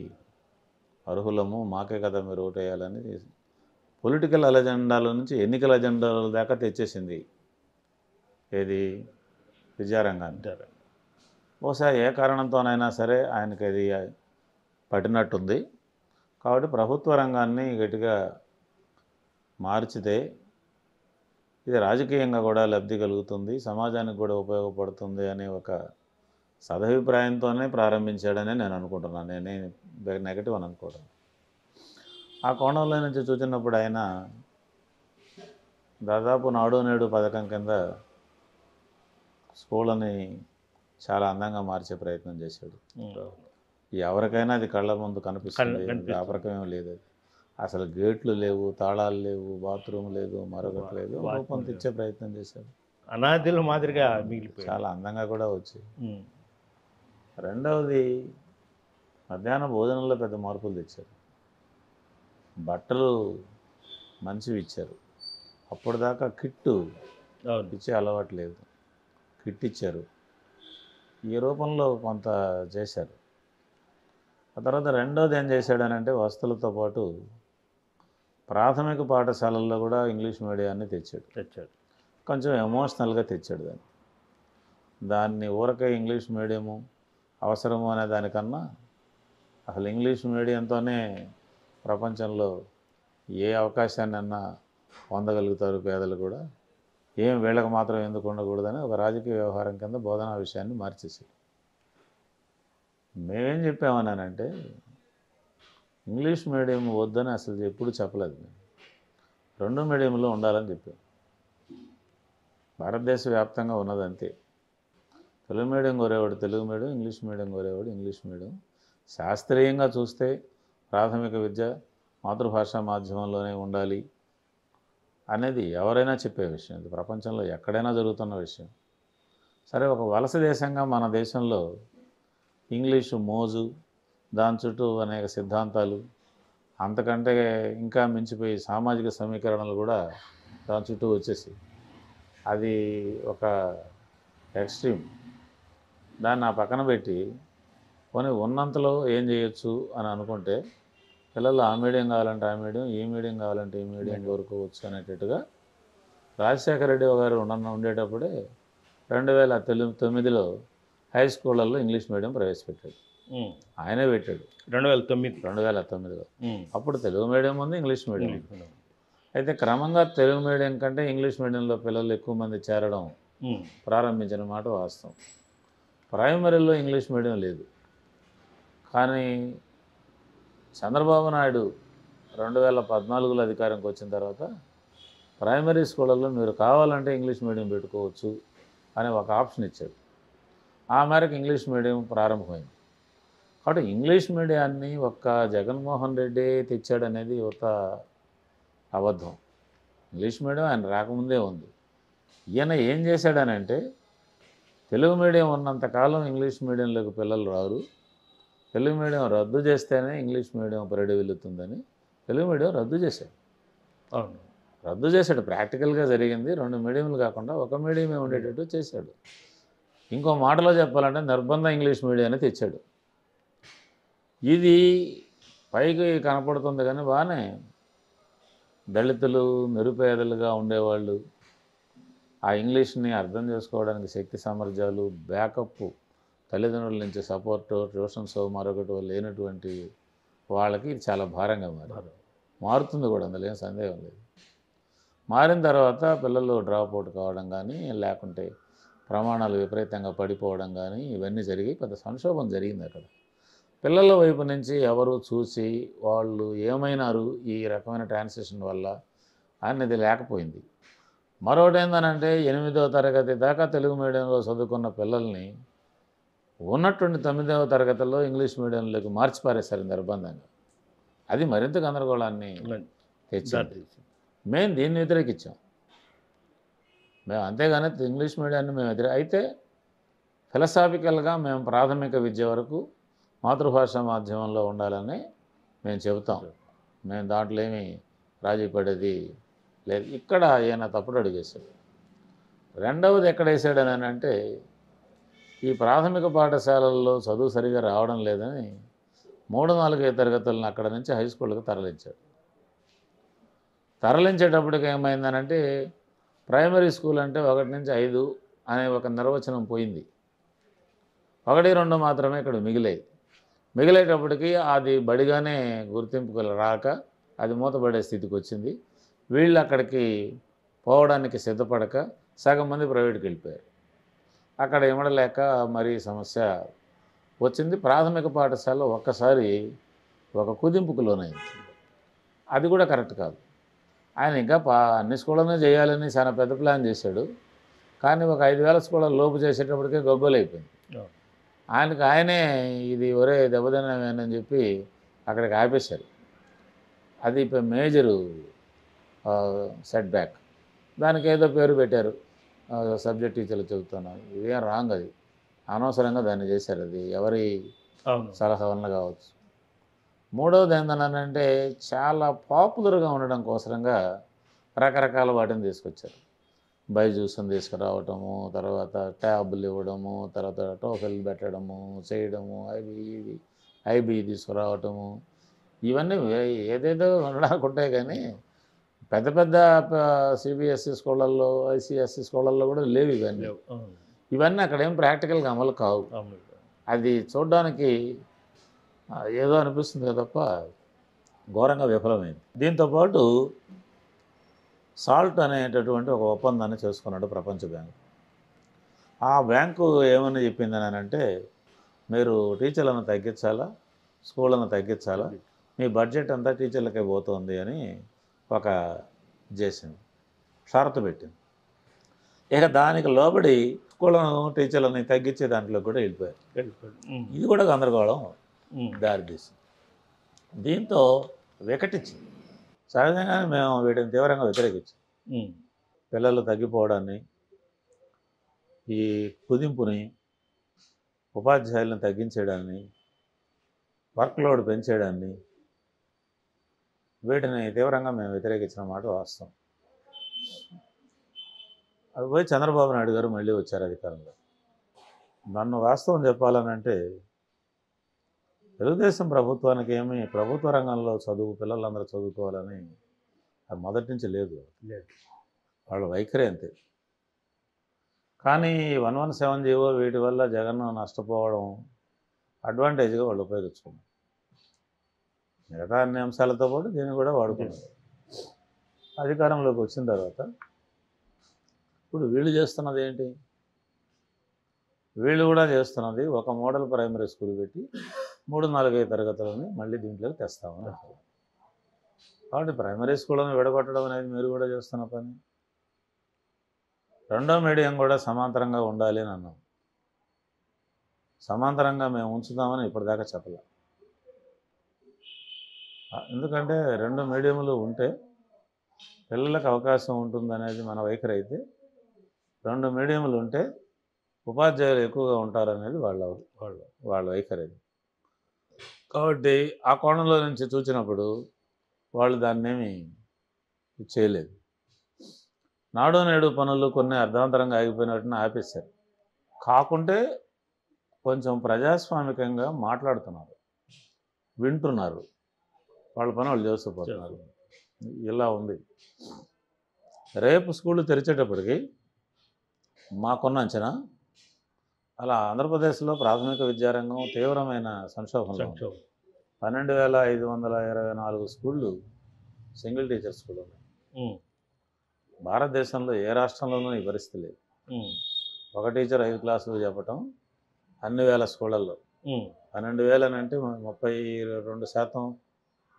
అర్హులము, మాకే కదా మీరు ఓటేయాలని పొలిటికల్ అజెండాల నుంచి ఎన్నికల అజెండాల దాకా తెచ్చేసింది ఏది విద్యారంగాన్ని. బహుశా ఏ కారణంతోనైనా సరే ఆయనకి అది పట్టినట్టుంది. కాబట్టి ప్రభుత్వ రంగాన్ని గట్టిగా మార్చితే ఇది రాజకీయంగా కూడా లబ్ధి కలుగుతుంది, సమాజానికి కూడా ఉపయోగపడుతుంది అనే ఒక సదభిప్రాయంతోనే ప్రారంభించాడని నేను అనుకుంటున్నాను. నేనే నెగటివ్ అని అనుకోవడం. ఆ కోణంలో నుంచి చూసినప్పుడు ఆయన దాదాపు నాడు నేడు పథకం కింద స్కూళ్ళని చాలా అందంగా మార్చే ప్రయత్నం చేశాడు. ఎవరికైనా అది కళ్ళ ముందు కనిపిస్తుంది, వ్యాపకమేం లేదు. అది అసలు గేట్లు లేవు, తాళాలు లేవు, బాత్రూమ్ లేదు, మరొకటి లేదు, రూపం తెచ్చే ప్రయత్నం చేశాడు. అనాదిల మాదిరిగా మిగిలిపోయి చాలా అందంగా కూడా వచ్చాయి. రెండవది మధ్యాహ్న భోజనంలో పెద్ద మార్పులు తెచ్చారు. బట్టలు మంచివి ఇచ్చారు. అప్పుడు దాకా కిట్టు ఇచ్చే అలవాటు లేదు, కిట్ ఇచ్చారు. ఈ రూపంలో కొంత చేశారు. ఆ తర్వాత రెండోది ఏం చేశాడనంటే వసతులతో పాటు ప్రాథమిక పాఠశాలల్లో కూడా ఇంగ్లీష్ మీడియాన్ని తెచ్చాడు. కొంచెం ఎమోషనల్గా తెచ్చాడు దాన్ని ఊరకే ఇంగ్లీష్ మీడియము అవసరము అనే దానికన్నా అసలు ఇంగ్లీష్ మీడియంతోనే ప్రపంచంలో ఏ అవకాశాన్నైనా పొందగలుగుతారు పేదలు కూడా, ఏం వీళ్ళకి మాత్రం ఎందుకు ఉండకూడదని ఒక రాజకీయ వ్యవహారం కింద బోధనా విషయాన్ని మార్చేసి. మేమేం చెప్పామన్నానంటే ఇంగ్లీష్ మీడియం వద్దని అసలు ఎప్పుడు చెప్పలేదు. మేము 2 మీడియంలో ఉండాలని చెప్పాం. భారతదేశ వ్యాప్తంగా ఉన్నదంతే. తెలుగు మీడియం కోరేవాడు తెలుగు మీడియం, ఇంగ్లీష్ మీడియం కోరేవాడు ఇంగ్లీష్ మీడియం. శాస్త్రీయంగా చూస్తే ప్రాథమిక విద్య మాతృభాషా మాధ్యమంలోనే ఉండాలి అనేది ఎవరైనా చెప్పే విషయం. ఇది ప్రపంచంలో ఎక్కడైనా జరుగుతున్న విషయం. సరే, ఒక వలస దేశంగా మన దేశంలో ఇంగ్లీషు మోజు, దాని చుట్టూ అనేక సిద్ధాంతాలు, అంతకంటే ఇంకా మించిపోయి సామాజిక సమీకరణలు కూడా దాని చుట్టూ వచ్చేసి అది ఒక ఎక్స్ట్రీమ్. దాన్ని ఆ పక్కన పెట్టి పోనీ ఉన్నంతలో ఏం చేయొచ్చు అని అనుకుంటే పిల్లలు ఆ మీడియం కావాలంటే ఆ మీడియం, ఈ మీడియం కావాలంటే ఈ మీడియం కోరుకోవచ్చు అనేటట్టుగా రాజశేఖర రెడ్డి గారు ఉండేటప్పుడే 2009లో హై స్కూళ్ళల్లో ఇంగ్లీష్ మీడియం ప్రవేశపెట్టాడు. ఆయనే పెట్టాడు 2009లో. అప్పుడు తెలుగు మీడియం ఉంది, ఇంగ్లీష్ మీడియం. అయితే క్రమంగా తెలుగు మీడియం కంటే ఇంగ్లీష్ మీడియంలో పిల్లలు ఎక్కువ మంది చేరడం ప్రారంభించిన మాట వాస్తవం. ప్రైమరీలో ఇంగ్లీష్ మీడియం లేదు. కానీ చంద్రబాబు నాయుడు 2014లో అధికారంకి వచ్చిన తర్వాత ప్రైమరీ స్కూళ్ళల్లో మీరు కావాలంటే ఇంగ్లీష్ మీడియం పెట్టుకోవచ్చు అనే ఒక ఆప్షన్ ఇచ్చాడు. ఆ మేరకు ఇంగ్లీష్ మీడియం ప్రారంభమైంది. కాబట్టి ఇంగ్లీష్ మీడియాన్ని ఒక్క జగన్మోహన్ రెడ్డి తెచ్చాడనేది ఒక అబద్ధం. ఇంగ్లీష్ మీడియం ఆయన రాకముందే ఉంది. ఈయన ఏం చేశాడనంటే తెలుగు మీడియం ఉన్నంతకాలం ఇంగ్లీష్ మీడియంలోకి పిల్లలు రారు, తెలుగు మీడియం రద్దు చేస్తేనే ఇంగ్లీష్ మీడియం పరిడి వెళుతుందని తెలుగు మీడియం రద్దు చేశాడు. రద్దు చేశాడు. ప్రాక్టికల్గా జరిగింది. 2 మీడియంలు కాకుండా ఒక మీడియమే ఉండేటట్టు చేశాడు. ఇంకో మాటలో చెప్పాలంటే నిర్బంధ ఇంగ్లీష్ మీడియాన్ని తెచ్చాడు. ఇది పైకి కనపడుతుంది కానీ బాగానే దళితులు, నిరుపేదలుగా ఉండేవాళ్ళు ఆ ఇంగ్లీష్ని అర్థం చేసుకోవడానికి శక్తి సామర్థ్యాలు, బ్యాకప్, తల్లిదండ్రుల నుంచి సపోర్టు, ట్యూషన్స్ మరొకటి లేనటువంటి వాళ్ళకి ఇది చాలా భారంగా మారుతుంది కూడా, అందులో ఏం సందేహం లేదు. మారిన తర్వాత పిల్లలు డ్రాప్ అవుట్ కావడం కానీ, లేకుంటే ప్రమాణాలు విపరీతంగా పడిపోవడం కానీ ఇవన్నీ జరిగి పెద్ద సంక్షోభం జరిగింది అక్కడ. పిల్లల వైపు నుంచి ఎవరు చూసి వాళ్ళు ఏమైనారు ఈ రకమైన ట్రాన్సిషన్ వల్ల అనేది లేకపోయింది. మరొకటి ఏంటనంటే 8వ తరగతి దాకా తెలుగు మీడియంలో చదువుకున్న పిల్లల్ని ఉన్నటువంటి 9వ తరగతిలో ఇంగ్లీష్ మీడియంలోకి మార్చి పారేశారు నిర్బంధంగా. అది మరింత గందరగోళాన్ని తెచ్చింది. మేము దీన్ని వ్యతిరేకించాం. మేము అంతేగాని ఇంగ్లీష్ మీడియాన్ని మేము అయితే ఫిలసాఫికల్గా మేము ప్రాథమిక విద్య వరకు మాతృభాషా మాధ్యమంలో ఉండాలని మేము చెబుతాం. మేము దాంట్లో ఏమీ రాజీ పడేది లేదు. ఇక్కడ ఈయన తప్పుడు అడిగేశాడు. రెండవది ఎక్కడ వేసాడని అంటే ఈ ప్రాథమిక పాఠశాలల్లో చదువు సరిగా రావడం లేదని 3-4 తరగతులను అక్కడ నుంచి హై స్కూల్కి తరలించాడు. తరలించేటప్పటికి ఏమైందనంటే ప్రైమరీ స్కూల్ అంటే 1 నుంచి 5 అనే ఒక నిర్వచనం పోయింది. 1, 2 మాత్రమే ఇక్కడ మిగిలాయి. మిగిలేటప్పటికి అది బడిగానే గుర్తింపుకు రాక అది మూతపడే స్థితికి వచ్చింది. వీళ్ళు అక్కడికి పోవడానికి సిద్ధపడక సగం మంది ప్రైవేట్కి వెళ్ళిపోయారు. అక్కడ ఇమడలేక మరీ సమస్య వచ్చింది. ప్రాథమిక పాఠశాల ఒక్కసారి ఒక కుదింపుకు లోనైంది. అది కూడా కరెక్ట్ కాదు. ఆయన ఇంకా అన్ని స్కూళ్ళనే చేయాలని చాలా పెద్ద ప్లాన్ చేశాడు. కానీ ఒక 5,000 స్కూళ్ళ లోపు చేసేటప్పటికే గొగ్గోలైపోయింది. ఆయనే ఇది ఒరే దెబ్బతిన్నామని చెప్పి అక్కడికి ఆపేశారు. అది మేజరు సెట్ బ్యాక్. దానికి ఏదో పేరు పెట్టారు, సబ్జెక్ట్ టీచర్లు చెబుతున్నారు. ఇదేం రాంగ్, అది అనవసరంగా దాన్ని చేశారు. అది ఎవరి సలహా వలన కావచ్చు. మూడవది ఏంటనంటే చాలా పాపులర్గా ఉండడం కోసరంగా రకరకాల వాటిని తీసుకొచ్చారు. బైజూస్ని తీసుకురావటము, తర్వాత ట్యాబులు ఇవ్వడము, తర్వాత టోఫెల్ పెట్టడము, చేయడము, ఐబీ తీసుకురావటము, ఇవన్నీ ఏదేదో ఉండకుంటాయి. కానీ పెద్ద పెద్ద సిబిఎస్ఈ స్కూళ్ళల్లో, ఐసిఎస్ఈ స్కూళ్ళల్లో కూడా లేవు ఇవన్నీ. ఇవన్నీ అక్కడ ఏం ప్రాక్టికల్గా అమలు కావు. అది చూడడానికి ఏదో అనిపిస్తుంది తప్ప ఘోరంగా విఫలమైంది. దీంతోపాటు సాల్ట్ అనేటటువంటి ఒక ఒప్పందాన్ని చేసుకున్నాడు ప్రపంచ బ్యాంకు. ఆ బ్యాంకు ఏమని చెప్పిందని అంటే, మీరు టీచర్లను తగ్గించాలా, స్కూళ్ళను తగ్గించాలా, మీ బడ్జెట్ అంతా టీచర్లకే పోతుంది అని ఒక చేసింది, షరతు పెట్టింది. ఇక దానికి లోబడి స్కూళ్ళను టీచర్లని తగ్గించే దాంట్లో కూడా వెళ్ళిపోయారు. ఇది కూడా గందరగోళం దారితీసింది. దీంతో వికటించింది. సహజంగానే మేము వీటిని తీవ్రంగా వ్యతిరేకించాం. పిల్లలు తగ్గిపోవడాన్ని, ఈ కుదింపుని, ఉపాధ్యాయులను తగ్గించేయడాన్ని, వర్క్లోడ్ పెంచేయడాన్ని, వీటిని తీవ్రంగా మేము వ్యతిరేకించిన మాట వాస్తవం. అది పోయి చంద్రబాబు నాయుడు గారు మళ్ళీ వచ్చారు అధికారంలో. నన్ను వాస్తవం చెప్పాలనంటే తెలుగుదేశం ప్రభుత్వానికి ఏమి ప్రభుత్వ రంగంలో చదువు పిల్లలందరూ చదువుకోవాలని అది మొదటి నుంచి లేదు. వాళ్ళ వైఖరి అంతే. కానీ 117 జీవో వీటి వల్ల జగన్ నష్టపోవడం అడ్వాంటేజ్గా వాళ్ళు ఉపయోగించుకున్నారు. మిగతా అన్ని అంశాలతో పాటు దీన్ని కూడా వాడుకున్నారు. అధికారంలోకి వచ్చిన తర్వాత ఇప్పుడు వీళ్ళు చేస్తున్నది ఏంటి? వీళ్ళు కూడా చేస్తున్నది ఒక మోడల్ ప్రైమరీ స్కూల్ పెట్టి 3-4 తరగతులని మళ్ళీ దీంట్లోకి తెస్తామని. కాబట్టి ప్రైమరీ స్కూళ్ళను విడగొట్టడం అనేది మీరు కూడా చేస్తున్న పని. రెండో మీడియం కూడా సమాంతరంగా ఉండాలి అని అన్నాం. సమాంతరంగా మేము ఉంచుదామని ఇప్పటిదాకా చెప్పలే. ఎందుకంటే 2 మీడియంలు ఉంటే పిల్లలకు అవకాశం ఉంటుందనేది మన వైఖరి అయితే, 2 మీడియంలు ఉంటే ఉపాధ్యాయులు ఎక్కువగా ఉంటారనేది వాళ్ళ వైఖరి. కాబట్టి ఆ కోణంలో నుంచి చూసినప్పుడు వాళ్ళు దాన్నేమి చేయలేదు. నాడు నేడు పనులు కొన్ని అర్ధాంతరంగా ఆగిపోయినట్టున ఆపేశారు. కాకుంటే కొంచెం ప్రజాస్వామికంగా మాట్లాడుతున్నారు, వింటున్నారు, వాళ్ళ పని వాళ్ళు చేసుకుపోతున్నారు. ఇలా ఉంది. రేపు స్కూళ్ళు తెరిచేటప్పటికి మాకున్న అంచనా అలా ఆంధ్రప్రదేశ్లో ప్రాథమిక విద్యారంగం తీవ్రమైన సంక్షోభంలో 12,524 స్కూళ్ళు సింగిల్ టీచర్ స్కూల్ ఉన్నాయి. భారతదేశంలో ఏ రాష్ట్రంలోనూ ఈ పరిస్థితి లేదు. ఒక టీచర్ 5 క్లాసులు చెప్పటం అన్ని వేల స్కూళ్ళల్లో. 12,000 అని అంటే 32%,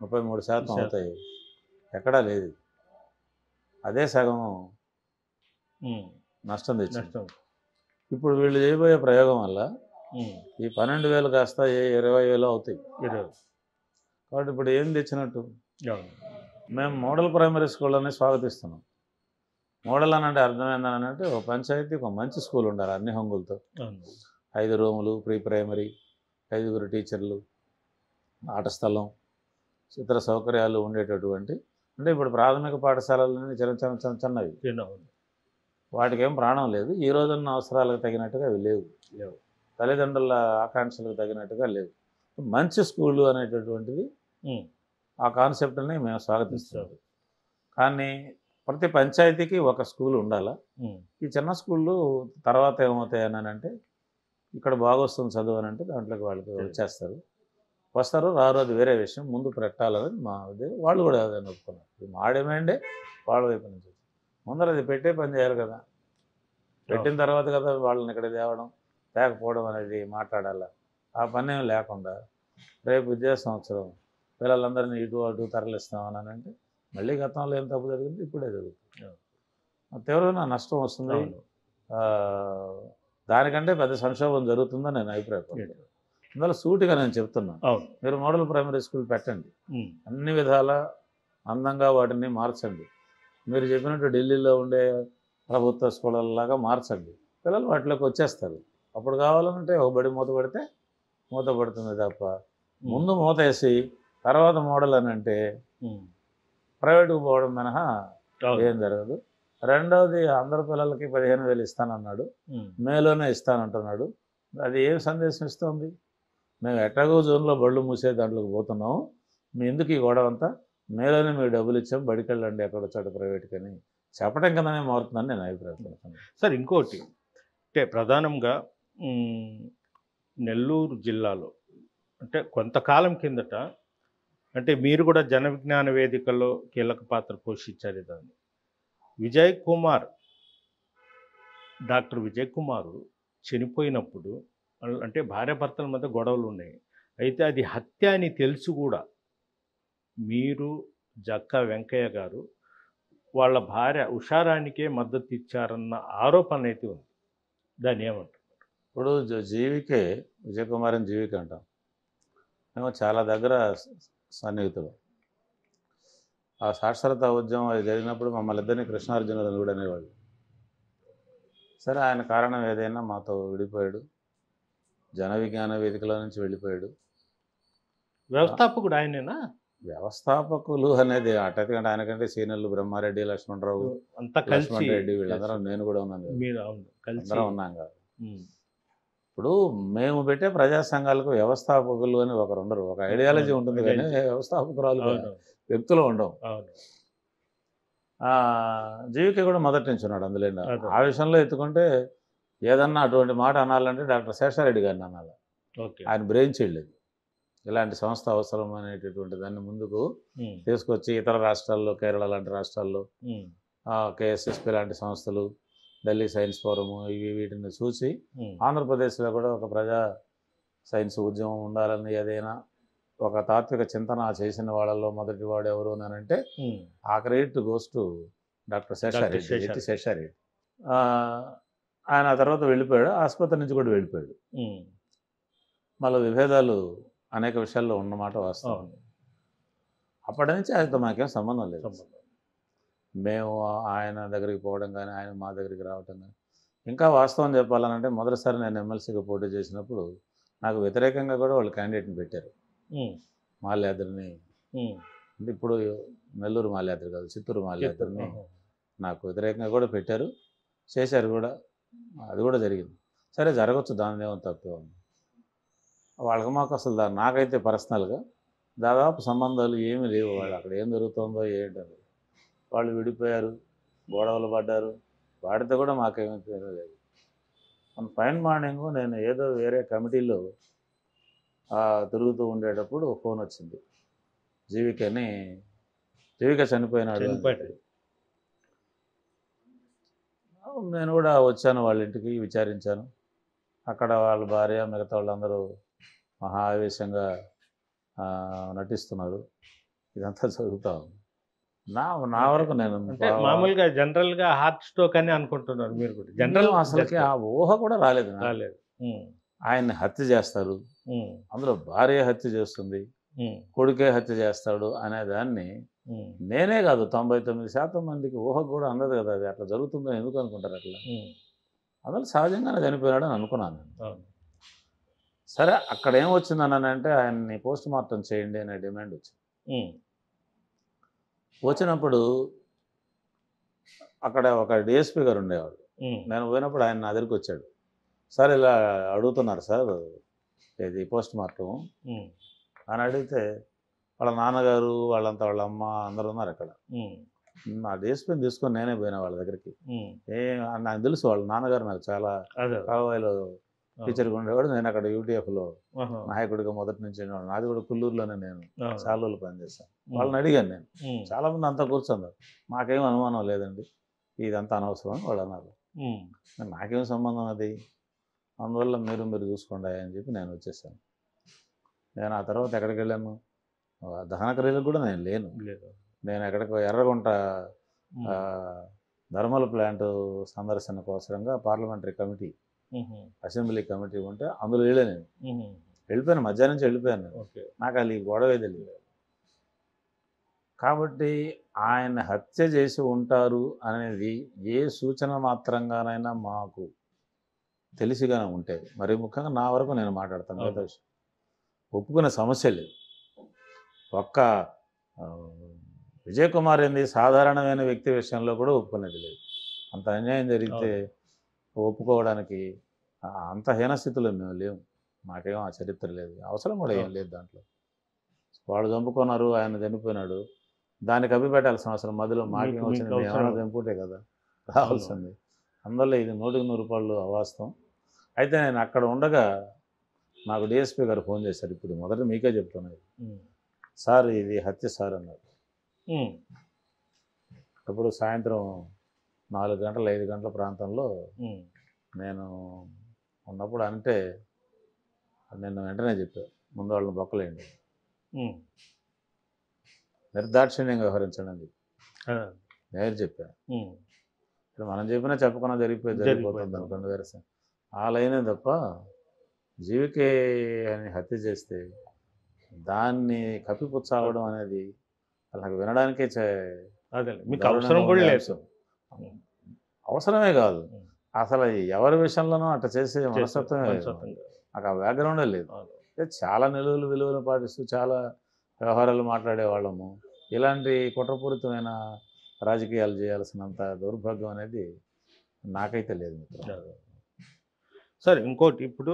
33% అవుతాయి. ఎక్కడా లేదు. అదే సగం నష్టం తెచ్చింది. ఇప్పుడు వీళ్ళు చేయబోయే ప్రయోగం వల్ల ఈ 12,000 కాస్త 20,000 అవుతాయి. కాబట్టి ఇప్పుడు ఏం తెచ్చినట్టు? మేము మోడల్ ప్రైమరీ స్కూళ్ళని స్వాగతిస్తున్నాం. మోడల్ అని అంటే అర్థం ఏంటంటే ఒక పంచాయతీ ఒక మంచి స్కూల్ ఉండాలి అన్ని హంగులతో. 5 రూములు, ప్రీ ప్రైమరీ, 5 టీచర్లు, ఆట స్థలం, ఇతర సౌకర్యాలు ఉండేటటువంటి. అంటే ఇప్పుడు ప్రాథమిక పాఠశాలలని చిన్నవి, వాటికి ఏం ప్రాణం లేదు. ఈ రోజున్న అవసరాలకు తగినట్టుగా అవి లేవు. తల్లిదండ్రుల ఆకాంక్షలకు తగినట్టుగా లేవు. మంచి స్కూలు అనేటటువంటిది ఆ కాన్సెప్ట్ని మేము స్వాగతిస్తాం. కానీ ప్రతి పంచాయతీకి ఒక స్కూల్ ఉండాలా. ఈ చిన్న స్కూళ్ళు తర్వాత ఏమవుతాయి అని అంటే ఇక్కడ బాగొస్తుంది చదువు అని అంటే దాంట్లోకి వాళ్ళకి వచ్చేస్తారు, వస్తారు రారు, అది వేరే విషయం. ముందు పెట్టాలని మా ఉద్దేశం. వాళ్ళు కూడా అదని ఒప్పుకున్నారు. ఇది మా డిమాండే వాళ్ళ వైపు నుంచి. ముందర అది పెట్టే పని చేయాలి కదా. పెట్టిన తర్వాత కదా వాళ్ళని ఇక్కడ తేవడం తేకపోవడం అనేది మాట్లాడాలా. ఆ పని ఏమి లేకుండా రేపు విద్యా సంవత్సరం పిల్లలందరినీ ఇటు అటు తరలిస్తామని అంటే మళ్ళీ గతంలో ఏం తప్పు జరిగింది ఇప్పుడే జరుగుతుంది. తీవ్రమైన నష్టం వస్తుంది. దానికంటే పెద్ద సంక్షోభం జరుగుతుందని నేను అభిప్రాయపడ్డాను. అందువల్ల సూటిగా నేను చెప్తున్నాను, మీరు మోడల్ ప్రైమరీ స్కూల్ పెట్టండి, అన్ని విధాల అందంగా వాటిని మార్చండి. మీరు చెప్పినట్టు ఢిల్లీలో ఉండే ప్రభుత్వ స్కూళ్ళలాగా మార్చండి. పిల్లలు వాటిలోకి వచ్చేస్తారు. అప్పుడు కావాలంటే ఒక బడి మూత పడితే మూత పడుతుంది తప్ప ముందు మూత వేసి తర్వాత మోడల్ అని అంటే ప్రైవేటుకు పోవడం మినహా ఏం జరగదు. రెండవది అందరు పిల్లలకి 15,000 ఇస్తానన్నాడు, మేలోనే ఇస్తానంటున్నాడు. అది ఏం సందేశం ఇస్తుంది? మేము ఎట్లాగో జోన్లో బళ్ళు మూసే దాంట్లోకి పోతున్నాము, మీ ఎందుకు ఈ గొడవ అంతా, మేలోనే మీకు డబ్బులు ఇచ్చాం, బడికి వెళ్ళండి ఎక్కడో చోట ప్రైవేట్కి అని చెప్పడం కిందనే మారుతుందని నేను అభిప్రాయపడుతున్నాను. సార్ ఇంకోటి అంటే ప్రధానంగా నెల్లూరు జిల్లాలో అంటే కొంతకాలం కిందట అంటే మీరు కూడా జన విజ్ఞాన వేదికలో కీలక పాత్ర పోషించారు. దాన్ని డాక్టర్ విజయ్ కుమార్ చనిపోయినప్పుడు అంటే భార్యాభర్తల మధ్య గొడవలు ఉన్నాయి. అయితే అది హత్య అని తెలుసు కూడా మీరు జక్కా వెంకయ్య గారు వాళ్ళ భార్య ఉషారానికే మద్దతు ఇచ్చారన్న ఆరోపణ అయితే ఉంది. దాన్ని ఏమంటారు? ఇప్పుడు జీవికే విజయ్ కుమార్ అని జీవికే అంటాం. మేము చాలా దగ్గర సన్నిహితులు. ఆ సాక్షరతా ఉద్యమం అది జరిగినప్పుడు మమ్మల్ని ఇద్దరిని కృష్ణార్జునులను కూడా అనేవాళ్ళు. సరే, ఆయన కారణం ఏదైనా మాతో విడిపోయాడు, జన విజ్ఞాన వేదికలో నుంచి వెళ్ళిపోయాడు. వ్యవస్థాపకుడు ఆయనేనా? వ్యవస్థాపకులు అనేది అటెందుకంటే ఆయనకంటే సీనియర్లు బ్రహ్మారెడ్డి, లక్ష్మణరావు, అంతా కలిసి రెడ్డి వీళ్ళందరం, నేను కూడా ఉన్నాను, అందరం ఉన్నాం కదా. ఇప్పుడు మేము పెట్టే ప్రజా సంఘాలకు వ్యవస్థాపకులు అని ఒకరు ఉండరు. ఒక ఐడియాలజీ ఉంటుంది కానీ వ్యవస్థాపకురాలు వ్యక్తులు ఉండవు. జీవికే కూడా మొదటి నుంచి ఉన్నాడు అందులో. ఆ విషయంలో ఎత్తుకుంటే ఏదన్నా అటువంటి మాట అనాలంటే డాక్టర్ శేషారెడ్డి గారిని అనాలి. ఆయన బ్రెయిన్ చేయలేదు. ఇలాంటి సంస్థ అవసరం అనేటటువంటి దాన్ని ముందుకు తీసుకొచ్చి ఇతర రాష్ట్రాల్లో, కేరళ లాంటి రాష్ట్రాల్లో కేఎస్ఎస్పి లాంటి సంస్థలు, ఢిల్లీ సైన్స్ ఫోరము, వీటిని చూసి ఆంధ్రప్రదేశ్లో కూడా ఒక ప్రజా సైన్స్ ఉద్యమం ఉండాలని ఏదైనా ఒక తాత్విక చింతన చేసిన వాళ్ళల్లో మొదటి వాడు ఎవరు అని అంటే ఆ credit goes to doctor Sesha Reddy. ఆయన ఆ తర్వాత వెళ్ళిపోయాడు, ఆసుపత్రి నుంచి కూడా వెళ్ళిపోయాడు. మళ్ళీ విభేదాలు అనేక విషయాల్లో ఉన్నమాట వాస్తవం. అప్పటి నుంచి ఆయనతో మాకేం సంబంధం లేదు. మేము ఆయన దగ్గరికి పోవడం కానీ ఆయన మా దగ్గరికి రావటం కానీ. ఇంకా వాస్తవం చెప్పాలనంటే మొదటిసారి నేను ఎమ్మెల్సీగా పోటీ చేసినప్పుడు నాకు వ్యతిరేకంగా కూడా వాళ్ళు క్యాండిడేట్ని పెట్టారు. మాల్యాద్రిని, అంటే ఇప్పుడు నెల్లూరు మాల్యాద్రి కాదు, చిత్తూరు మాల్యాద్రిని నాకు వ్యతిరేకంగా కూడా పెట్టారు, చేశారు కూడా. అది కూడా జరిగింది. సరే, జరగచ్చు, దాని ఏమో తప్పే ఉంది. వాళ్ళకి మాకు అసలు నాకైతే పర్సనల్గా దాదాపు సంబంధాలు ఏమీ లేవు. వాళ్ళు అక్కడ ఏం జరుగుతుందో ఏంటని వాళ్ళు విడిపోయారు, గొడవలు పడ్డారు, వాడితో కూడా మాకేమీ తెలియలేదు. మన ఫైన్ మార్నింగ్ నేను ఏదో వేరే కమిటీలో తిరుగుతూ ఉండేటప్పుడు ఫోన్ వచ్చింది, జీవికే చనిపోయినాడు. నేను కూడా వచ్చాను వాళ్ళ ఇంటికి, విచారించాను. అక్కడ వాళ్ళ భార్య మిగతా వాళ్ళందరూ మహా ఆవేశంగా నటిస్తున్నారు. ఇదంతా జరుగుతూ ఉంది. నా వరకు నేను మామూలుగా జనరల్గా హార్ట్ స్ట్రోక్ అని అనుకుంటున్నారు మీరు కూడా. జనరల్ అసలుకి ఆ ఊహ కూడా రాలేదు. ఆయన్ని హత్య చేస్తారు, అందులో భార్య హత్య చేస్తుంది, కొడుకే హత్య చేస్తాడు అనే దాన్ని నేనే కాదు 99% మందికి ఊహ కూడా అందదు కదా. అది అట్లా జరుగుతుందని ఎందుకు అనుకుంటారు? అట్లా అందులో సహజంగానే చనిపోయాడు అని అనుకున్నాను. సరే, అక్కడ ఏం వచ్చిందని అంటే ఆయన్ని పోస్ట్ మార్టం చేయండి అనే డిమాండ్ వచ్చింది. వచ్చినప్పుడు అక్కడ ఒక డిఎస్పీ గారు ఉండేవాడు. నేను పోయినప్పుడు ఆయన నా దగ్గరికి వచ్చాడు. సార్, ఇలా అడుగుతున్నారు సార్, ఇది పోస్ట్ మార్టం అని అడిగితే వాళ్ళ నాన్నగారు వాళ్ళంతా వాళ్ళ అమ్మ అందరూ ఉన్నారు అక్కడ. నా డిఎస్పీని తీసుకొని నేనే పోయినా వాళ్ళ దగ్గరికి. నాకు తెలుసు వాళ్ళ నాన్నగారు నాకు చాలా కాలువాయిలో టీచర్గా ఉండేవాడు. నేను అక్కడ యూటీఎఫ్లో నాయకుడిగా మొదటి నుంచి ఉండేవాడు. నాది కూడా కుల్లూరులోనే నేను చాలా రోజులు పనిచేస్తాను. వాళ్ళని అడిగాను నేను. చాలామంది అంతా కూర్చున్నారు. మాకేం అనుమానం లేదండి, ఇదంతా అనవసరం అని వాళ్ళు అన్నారు. నాకేం సంబంధం అది, అందువల్ల మీరు చూసుకోండి అని చెప్పి నేను వచ్చేసాను. నేను ఆ తర్వాత ఎక్కడికి వెళ్ళాను, దహన క్రియలకు కూడా నేను లేను. నేను ఎక్కడికి ఎర్రగుంట థర్మల్ ప్లాంట్ సందర్శన కోసంగా పార్లమెంటరీ కమిటీ, అసెంబ్లీ కమిటీ ఉంటే అందులో వెళ్ళా నేను. వెళ్ళిపోయాను, మధ్యాహ్నం నుంచి వెళ్ళిపోయాను. నాకు అది గొడవే తెలియదు. కాబట్టి ఆయన హత్య చేసి ఉంటారు అనేది ఏ సూచన మాత్రంగానైనా మాకు తెలిసిగానే ఉంటే, మరి ముఖ్యంగా నా వరకు నేను మాట్లాడతాను, మిగతా విషయం ఒప్పుకునే సమస్య లేదు. ఒక్క విజయ్ కుమార్ ఏంది సాధారణమైన వ్యక్తి విషయంలో కూడా ఒప్పుకునేది లేదు. అంత అన్యాయం జరిగితే ఒప్పుకోవడానికి అంత హీనస్థితిలో మేము లేవు. మాకేమో ఆ చరిత్ర లేదు, అవసరం కూడా ఏం లేదు దాంట్లో. వాళ్ళు చంపుకున్నారు, ఆయన చనిపోయినాడు, దానికి అభిపెట్టాల్సిన అవసరం మధ్యలో మాకేం వచ్చింది, ఏమైనా చంపుకుంటే కదా రావాల్సింది. అందువల్ల ఇది 100కి 100 అవాస్తవం. అయితే నేను అక్కడ ఉండగా నాకు డిఎస్పీ గారు ఫోన్ చేశారు. ఇప్పుడు మొదట మీకే చెప్తున్నాను, సార్ ఇది హత్య సార్ అన్నారు. అప్పుడు సాయంత్రం 4 గంటలు 5 గంటల ప్రాంతంలో నేను ఉన్నప్పుడు అంటే నేను వెంటనే చెప్పాను, ముందు వాళ్ళని బొక్కలేండి, నిర్దాక్షిణ్యంగా వ్యవహరించండి అని చెప్పి నేను చెప్పాను. ఇప్పుడు మనం చెప్పినా చెప్పకుండా జరిగిపోతుంది అనుకోండి, వేరే ఆ లైనే తప్ప జీవికే అని హత్య చేస్తే దాన్ని కప్పిపుచ్చావడం అనేది నాకు వినడానికే మీకు అవసరం కూడా లేదు. అవసరమే కాదు, అసలు ఎవరి విషయంలోనూ అట్లా చేసే మనస్తత్వమే నాకు, ఆ బ్యాక్గ్రౌండే లేదు. చాలా విలువలు పాటిస్తూ చాలా వ్యవహారాలు మాట్లాడేవాళ్ళము. ఇలాంటి కుట్రపూరితమైన రాజకీయాలు చేయాల్సినంత దౌర్భాగ్యం అనేది నాకైతే లేదు. సార్ ఇంకోటి, ఇప్పుడు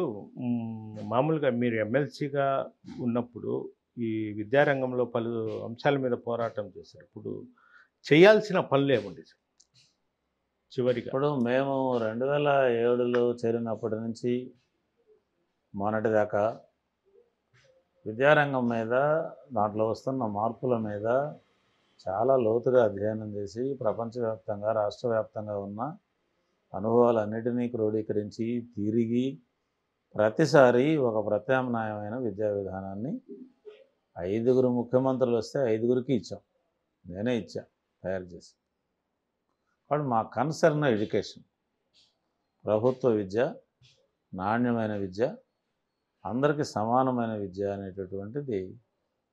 మామూలుగా మీరు ఎమ్మెల్సీగా ఉన్నప్పుడు ఈ విద్యారంగంలో పలు అంశాల మీద పోరాటం చేశారు. ఇప్పుడు చేయాల్సిన పనులు ఏముంది సార్ చివరిగా? ఇప్పుడు మేము 2007లో చేరినప్పటి నుంచి మొన్నటిదాకా విద్యారంగం మీద, దాంట్లో వస్తున్న మార్పుల మీద చాలా లోతుగా అధ్యయనం చేసి ప్రపంచవ్యాప్తంగా రాష్ట్ర వ్యాప్తంగా ఉన్న అనుభవాలన్నిటినీ క్రోడీకరించి తిరిగి ప్రతిసారి ఒక ప్రత్యామ్నాయమైన విద్యా విధానాన్ని 5 ముఖ్యమంత్రులు వస్తే 5కి ఇచ్చాం, నేనే ఇచ్చా తయారు చేసి. కాబట్టి మా కన్సర్న్ ఎడ్యుకేషన్, ప్రభుత్వ విద్య, నాణ్యమైన విద్య, అందరికీ సమానమైన విద్య అనేటటువంటిది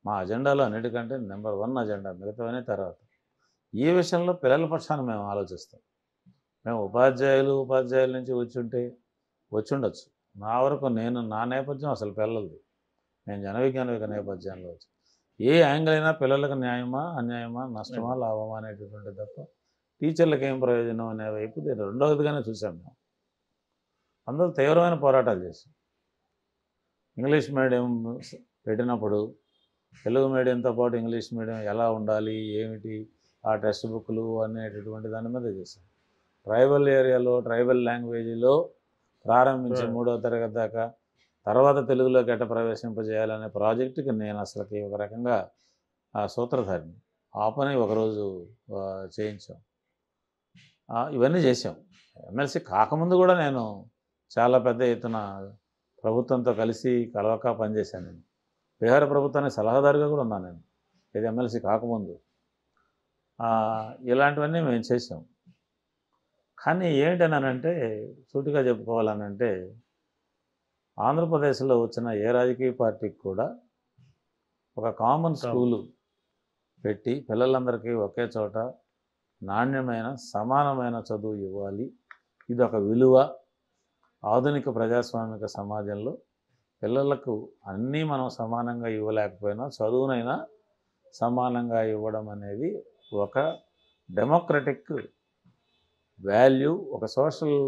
మా అజెండాలో అన్నిటికంటే నెంబర్ 1 అజెండా. మిగతావనే తర్వాత. ఈ విషయంలో పిల్లల పక్షాన మేము ఆలోచిస్తాం. మేము ఉపాధ్యాయుల నుంచి వచ్చి ఉండొచ్చు. నా వరకు నా నేపథ్యం అసలు పిల్లలది. నేను జనవిజ్ఞానిక నేపథ్యంలో వచ్చి ఏ యాంగిల్ అయినా పిల్లలకు న్యాయమా అన్యాయమా నష్టమా లాభమా అనేటటువంటి తప్ప టీచర్లకు ఏం ప్రయోజనం అనే వైపు రెండవదిగానే చూసాం మేము. అందులో తీవ్రమైన పోరాటాలు చేసాం. ఇంగ్లీష్ మీడియం పెట్టినప్పుడు తెలుగు మీడియంతో పాటు ఇంగ్లీష్ మీడియం ఎలా ఉండాలి, ఏమిటి, ఆ టెక్స్ట్ బుక్లు అనేటటువంటి దాని మీద చేసాం. ట్రైబల్ ఏరియాలో ట్రైబల్ లాంగ్వేజ్లో ప్రారంభించి 3వ తరగతి దాకా, తర్వాత తెలుగులోకి ఎట్ట ప్రవేశింపజేయాలనే ప్రాజెక్టుకి నేను అసలుకి ఒక రకంగా సూత్రధారిని. ఆ పని ఒకరోజు చేయించాం. ఇవన్నీ చేసాం. ఎమ్మెల్సీ కాకముందు కూడా నేను చాలా పెద్ద ఎత్తున ప్రభుత్వంతో కలిసి కలవక పనిచేశాను. నేను బీహార్ ప్రభుత్వానికి సలహాదారుగా కూడా ఉన్నాను నేను, ఇది ఎమ్మెల్సీ కాకముందు. ఇలాంటివన్నీ మేము చేసాం. కానీ ఏంటనంటే సూటిగా చెప్పుకోవాలనంటే ఆంధ్రప్రదేశ్లో వచ్చిన ఏ రాజకీయ పార్టీకి కూడా ఒక కామన్ స్కూలు పెట్టి పిల్లలందరికీ ఒకే చోట నాణ్యమైన సమానమైన చదువు ఇవ్వాలి, ఇది ఒక విలువ. ఆధునిక ప్రజాస్వామిక సమాజంలో పిల్లలకు అన్నీ మనం సమానంగా ఇవ్వలేకపోయినా చదువునైనా సమానంగా ఇవ్వడం అనేది ఒక డెమోక్రటిక్ వాల్యూ, ఒక సోషల్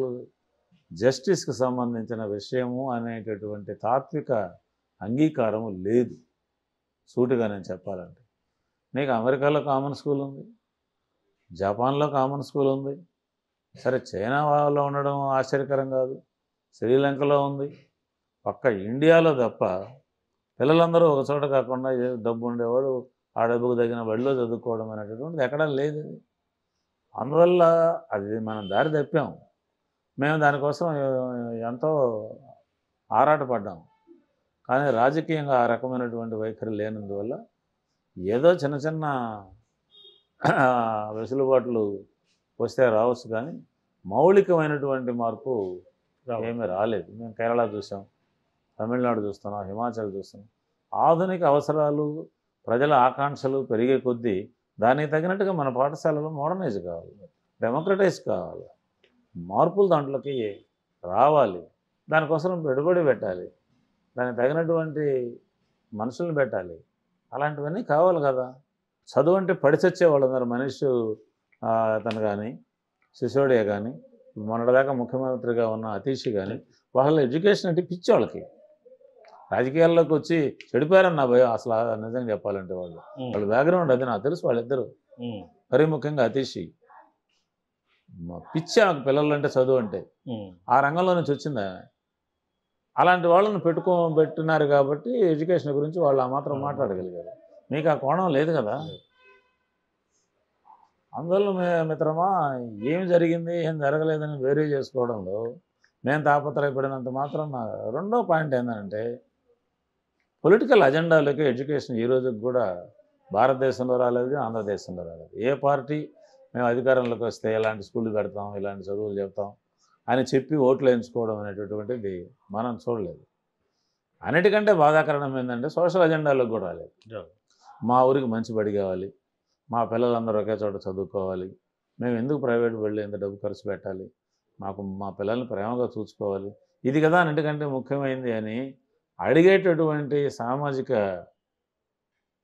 జస్టిస్కి సంబంధించిన విషయము అనేటటువంటి తాత్విక అంగీకారం లేదు. సూటిగా నేను చెప్పాలంటే, నీకు అమెరికాలో కామన్ స్కూల్ ఉంది, జపాన్లో కామన్ స్కూల్ ఉంది, సరే చైనా వాళ్ళలో ఉండడం ఆశ్చర్యకరం కాదు, శ్రీలంకలో ఉంది, పక్క ఇండియాలో తప్ప పిల్లలందరూ ఒక చోట కాకుండా డబ్బు ఉండేవాడు ఆ డబ్బుకు తగిన బడిలో చదువుకోవడం అనేటటువంటిది ఎక్కడా లేదు. అందువల్ల అది మనం దారి తప్పాం. మేము దానికోసం ఎంతో ఆరాటపడ్డాం. కానీ రాజకీయంగా ఆ రకమైనటువంటి వైఖరి లేనందువల్ల ఏదో చిన్న చిన్న వెసులుబాట్లు వస్తే రావచ్చు, కానీ మౌలికమైనటువంటి మార్పు ఏమీ రాలేదు. మేము కేరళ చూసాం, తమిళనాడు చూస్తున్నాం, హిమాచల్ చూస్తున్నాం. ఆధునిక అవసరాలు, ప్రజల ఆకాంక్షలు పెరిగే కొద్దీ దానికి తగినట్టుగా మన పాఠశాలలో మోడర్నైజ్ కావాలి, డెమోక్రటైజ్ కావాలి, మార్పులు దాంట్లోకి రావాలి. దానికోసం పెట్టుబడి పెట్టాలి, దానికి తగినటువంటి మనుషులను పెట్టాలి. అలాంటివన్నీ కావాలి కదా. చదువు అంటే పడిచచ్చేవాళ్ళు ఉన్నారు. మనిషి అతను కానీ, సిసోడియా కానీ, మొన్నటిదాకా ముఖ్యమంత్రిగా ఉన్న అతీషి కానీ, వాళ్ళ ఎడ్యుకేషన్ అంటే పిచ్చి. వాళ్ళకి రాజకీయాల్లోకి వచ్చి చెడిపోయారని నా భయం. అసలు నిజంగా చెప్పాలంటే వాళ్ళ బ్యాక్గ్రౌండ్ అది నాకు తెలుసు. వాళ్ళిద్దరు మరీ ముఖ్యంగా అతీషి పిచ్చి. ఆమెకు పిల్లలు అంటే చదువు అంటే ఆ రంగంలో నుంచి వచ్చింది ఆమె. అలాంటి వాళ్ళని పెట్టినారు కాబట్టి ఎడ్యుకేషన్ గురించి వాళ్ళు ఆ మాత్రం మాట్లాడగలిగారు. మీకు ఆ కోణం లేదు కదా. అందువల్ల మిత్రమా, ఏం జరిగింది ఏం జరగలేదని వేరే చేసుకోవడంలో మేము తాపత్రయపడినంత మాత్రం. రెండో పాయింట్ ఏంటంటే, పొలిటికల్ అజెండాలోకి ఎడ్యుకేషన్ ఈ రోజుకి కూడా భారతదేశంలో రాలేదు, ఆంధ్రదేశంలో రాలేదు. ఏ పార్టీ మేము అధికారంలోకి వస్తే ఇలాంటి స్కూళ్ళు పెడతాం, ఇలాంటి చదువులు చెప్తాం అని చెప్పి ఓట్లు వేయించుకోవడం అనేటటువంటిది మనం చూడలేదు. అన్నిటికంటే బాధాకరణం ఏంటంటే, సోషల్ అజెండాలోకి కూడా రాలేదు. మా ఊరికి మంచి బడి కావాలి, మా పిల్లలందరూ ఒకే చోట చదువుకోవాలి, మేము ఎందుకు ప్రైవేట్ బడిలో ఎంత డబ్బు ఖర్చు పెట్టాలి, మా పిల్లల్ని ప్రేమగా చూసుకోవాలి, ఇది కదా అన్నిటికంటే ముఖ్యమైనది అని అడిగేటటువంటి సామాజిక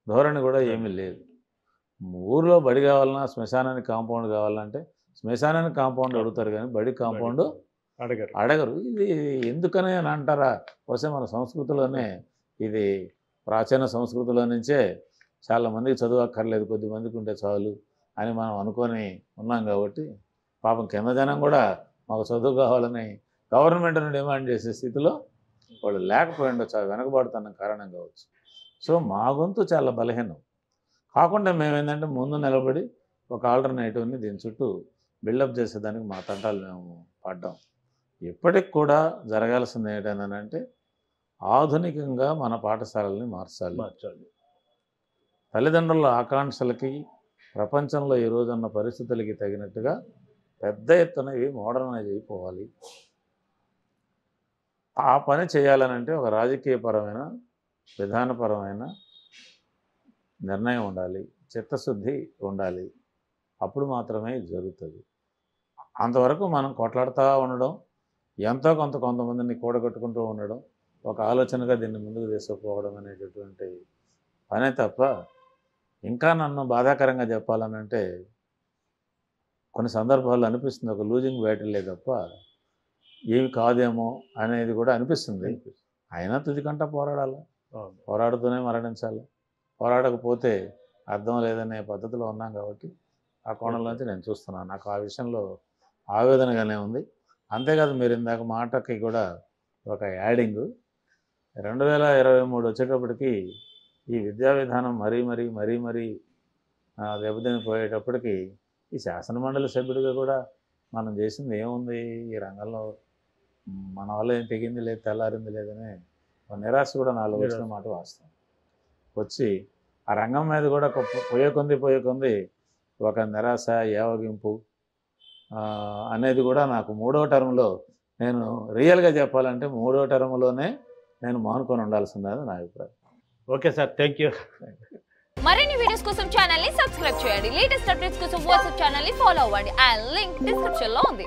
ధోరణి కూడా ఏమీ లేదు. ఊరిలో బడి కావాలన్నా, శ్మశానానికి కాంపౌండ్ కావాలంటే శ్మశానానికి కాంపౌండ్ అడుగుతారు, కానీ బడి కాంపౌండ్ అడగరు. ఇది ఎందుకని అని అంటారా? వస్తే మన సంస్కృతిలోనే, ఇది ప్రాచీన సంస్కృతిలో నుంచే చాలామందికి చదువు అక్కర్లేదు, కొద్దిమందికి ఉంటే చాలు అని మనం అనుకొని ఉన్నాం. కాబట్టి పాపం కింద జనం కూడా మాకు చదువు కావాలని గవర్నమెంట్ని డిమాండ్ చేసే స్థితిలో వాళ్ళు లేకపోయిండొచ్చు. వెనకబడుతున్న కారణం కావచ్చు. సో మా గొంతు చాలా బలహీనం కాకుండా మేమేంటంటే ముందు నిలబడి ఒక ఆల్టర్నేటివ్ని దీని చుట్టూ బిల్డప్ చేసేదానికి మా తంటాలు మేము పడ్డాం. ఇప్పటికి కూడా జరగాల్సింది ఏంటంటే, ఆధునికంగా మన పాఠశాలల్ని మార్చాలి. తల్లిదండ్రుల ఆకాంక్షలకి, ప్రపంచంలో ఈ రోజున్న పరిస్థితులకి తగినట్టుగా పెద్ద ఎత్తున ఇవి మోడర్నైజ్ అయిపోవాలి. ఆ పని చేయాలనంటే ఒక రాజకీయపరమైన, విధానపరమైన నిర్ణయం ఉండాలి, చిత్తశుద్ధి ఉండాలి. అప్పుడు మాత్రమే ఇది జరుగుతుంది. అంతవరకు మనం కొట్లాడుతూ ఉండడం, ఎంతో కొంతమందిని కూడగట్టుకుంటూ ఉండడం, ఒక ఆలోచనగా దీన్ని ముందుకు తీసుకుపోవడం అనేటటువంటి పనే తప్ప, ఇంకా నన్ను బాధాకరంగా చెప్పాలనంటే కొన్ని సందర్భాల్లో అనిపిస్తుంది ఒక లూజింగ్ బ్యాటిల్లే తప్ప ఏమి కాదేమో అనేది కూడా అనిపిస్తుంది. అయినా తుదికంట పోరాడాలి, పోరాడుతూనే మరణించాలి. పోరాడకపోతే అర్థం లేదనే పద్ధతిలో ఉన్నాం. కాబట్టి ఆ కోణంలోంచి నేను చూస్తున్నాను. నాకు ఆ విషయంలో ఆవేదనగానే ఉంది. అంతేకాదు, మీరు ఇందాక మాటకి కూడా ఒక యాడింగ్, 2023 వచ్చేటప్పటికి ఈ విద్యా విధానం మరీ దెబ్బతినిపోయేటప్పటికి ఈ శాసనమండలి సభ్యుడిగా కూడా మనం చేసింది ఏముంది ఈ రంగంలో, మన వల్ల ఏం తెగింది లేదు, తెల్లారింది లేదనే నిరాశ కూడా నాలో వచ్చిన మాట వాస్తవం. వచ్చి ఆ రంగం మీద కూడా పోయే కొంది ఒక నిరాశ, ఏవగింపు అనేది కూడా నాకు 3వ టర్మ్లో, నేను రియల్గా చెప్పాలంటే 3వ టర్మ్లోనే నేను మానుకొని ఉండాల్సిందని నా అభిప్రాయం. Okay sir, thank you. మరిన్ని వీడియోస్ కోసం ఛానల్ ని సబ్స్క్రైబ్ చేయండి. లేటెస్ట్ అప్డేట్స్ కోసం వాట్సాప్ ఛానల్ ని ఫాలో అవ్వండి. అండ్ లింక్ డిస్క్రిప్షన్ లో ఉంది.